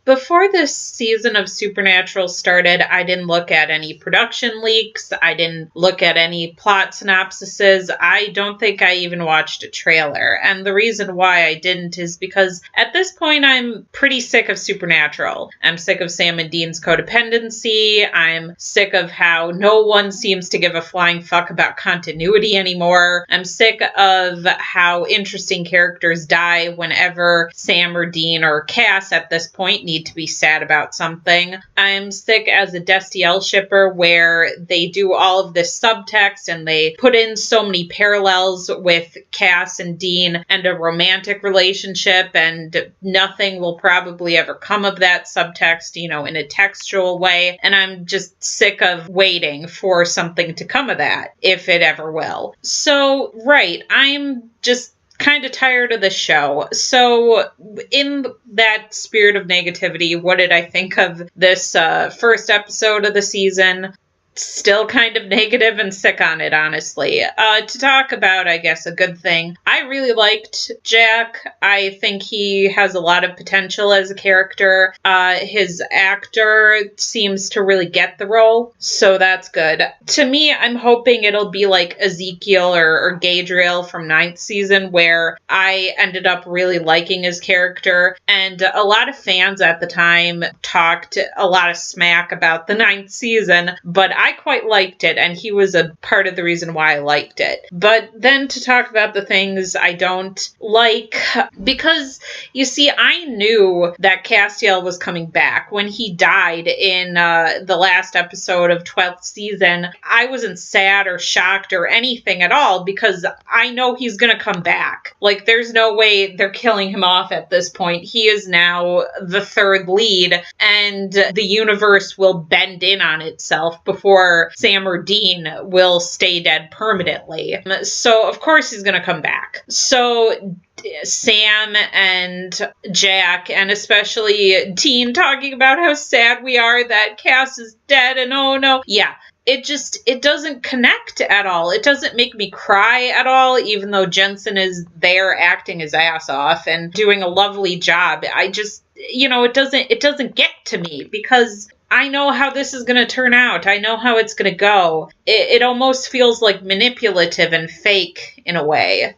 Before this season of Supernatural started, I didn't look at any production leaks. I didn't look at any plot synopsises. I don't think I even watched a trailer. And the reason why I didn't is because at this point I'm pretty sick of Supernatural. I'm sick of Sam and Dean's codependency. I'm sick of how no one seems to give a flying fuck about continuity anymore. I'm sick of how interesting characters die whenever Sam or Dean or Cass at this point need to be sad about something. I'm sick as a Destiel shipper where they do all of this subtext and they put in so many parallels with Cass and Dean and a romantic relationship, and nothing will probably ever come of that subtext, in a textual way. And I'm just sick of waiting for something to come of that, if it ever will. So, right, I'm just kind of tired of the show. So in that spirit of negativity, what did I think of this first episode of the season? Still kind of negative and sick on it, honestly. To talk about, I guess, a good thing. I really liked Jack. I think he has a lot of potential as a character. His actor seems to really get the role, so that's good. To me, I'm hoping it'll be like Ezekiel or Gadriel from 9th season, where I ended up really liking his character, and a lot of fans at the time talked a lot of smack about the 9th season, but I quite liked it, and he was a part of the reason why I liked it. But then to talk about the things I don't like, because, you see, I knew that Castiel was coming back. When he died in the last episode of 12th season, I wasn't sad or shocked or anything at all, because I know he's gonna come back. Like, there's no way they're killing him off at this point. He is now the third lead, and the universe will bend in on itself before Sam or Dean will stay dead permanently. So, of course, he's going to come back. So, Sam and Jack, and especially Dean, talking about how sad we are that Cass is dead, and oh no. Yeah. It doesn't connect at all. It doesn't make me cry at all, even though Jensen is there acting his ass off and doing a lovely job. I just, it doesn't get to me, because I know how this is going to turn out. I know how it's going to go. It almost feels like manipulative and fake in a way.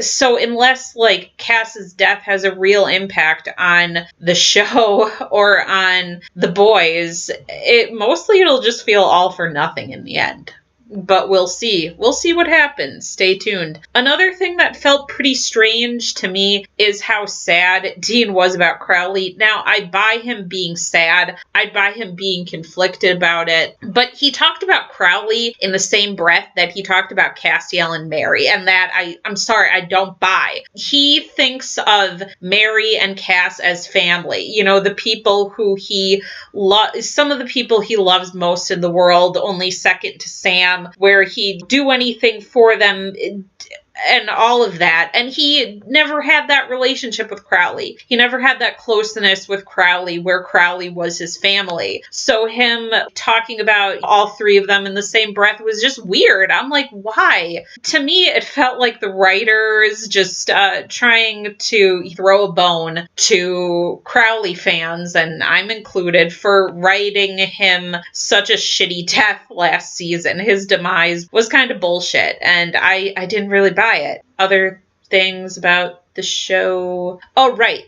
So unless, like, Cass's death has a real impact on the show or on the boys, it'll just feel all for nothing in the end. But we'll see. We'll see what happens. Stay tuned. Another thing that felt pretty strange to me is how sad Dean was about Crowley. Now, I'd buy him being sad. I'd buy him being conflicted about it. But he talked about Crowley in the same breath that he talked about Castiel and Mary. And that, I'm sorry, I don't buy. He thinks of Mary and Cass as family. The people who he loves, some of the people he loves most in the world, only second to Sam, where he'd do anything for them and all of that. And he never had that relationship with Crowley. He never had that closeness with Crowley where Crowley was his family. So him talking about all three of them in the same breath was just weird. I'm like, why? To me, it felt like the writers just trying to throw a bone to Crowley fans, and I'm included, for writing him such a shitty death last season. His demise was kind of bullshit, and I didn't really buy it. Other things about the show. Oh, right.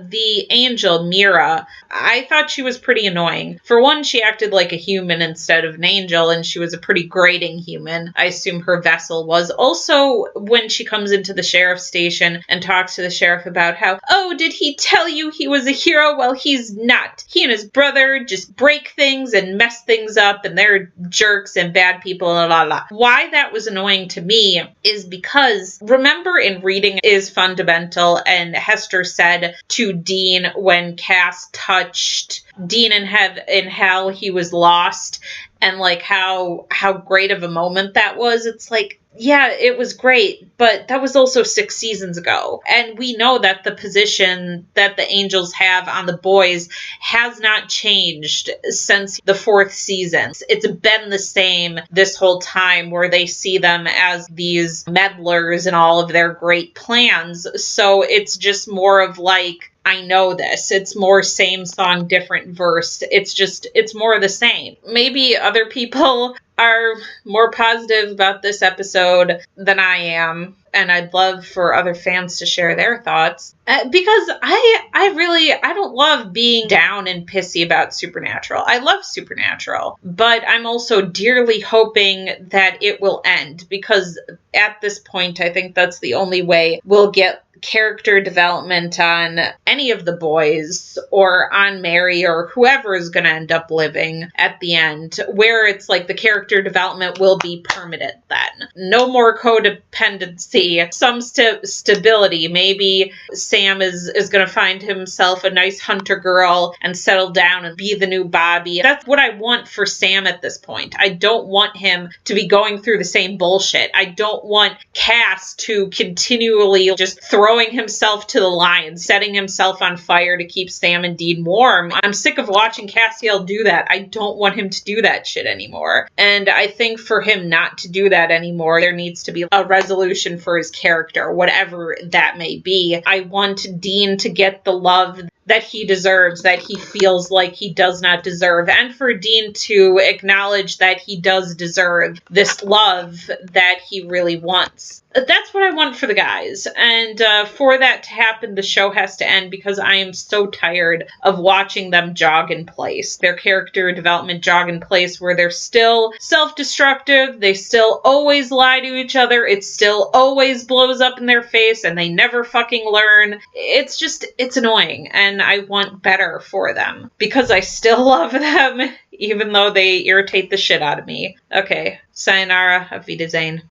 The angel, Mira, I thought she was pretty annoying. For one, she acted like a human instead of an angel, and she was a pretty grating human. I assume her vessel was. Also, when she comes into the sheriff's station and talks to the sheriff about how, oh, did he tell you he was a hero? Well, he's not. He and his brother just break things and mess things up, and they're jerks and bad people, la la la. Why that was annoying to me is because, remember in Reading is Fundamental, and Hester said to Dean when Cass touched Dean in hell, he was lost, and like how great of a moment that was. It's like, yeah, it was great, but that was also 6 seasons ago. And we know that the position that the Angels have on the boys has not changed since the 4th season. It's been the same this whole time, where they see them as these meddlers in all of their great plans. So it's just more of like, I know this. It's more same song, different verse. It's more of the same. Maybe other people are more positive about this episode than I am, and I'd love for other fans to share their thoughts. Because I don't love being down and pissy about Supernatural. I love Supernatural, but I'm also dearly hoping that it will end, because at this point, I think that's the only way we'll get character development on any of the boys or on Mary or whoever is going to end up living at the end, where it's like the character development will be permanent then. No more codependency, some stability. Maybe Sam is going to find himself a nice hunter girl and settle down and be the new Bobby. That's what I want for Sam at this point. I don't want him to be going through the same bullshit. I don't want Cass to continually just throwing himself to the lions, setting himself on fire to keep Sam and Dean warm. I'm sick of watching Castiel do that. I don't want him to do that shit anymore. And I think for him not to do that anymore, there needs to be a resolution for his character, whatever that may be. I want Dean to get the love that he deserves, that he feels like he does not deserve, and for Dean to acknowledge that he does deserve this love that he really wants. That's what I want for the guys, and for that to happen, the show has to end, because I am so tired of watching them jog in place. Their character development jog in place, where they're still self-destructive, they still always lie to each other, it still always blows up in their face, and they never fucking learn. It's annoying, and I want better for them, because I still love them, even though they irritate the shit out of me. Okay, sayonara, auf Wiedersehen.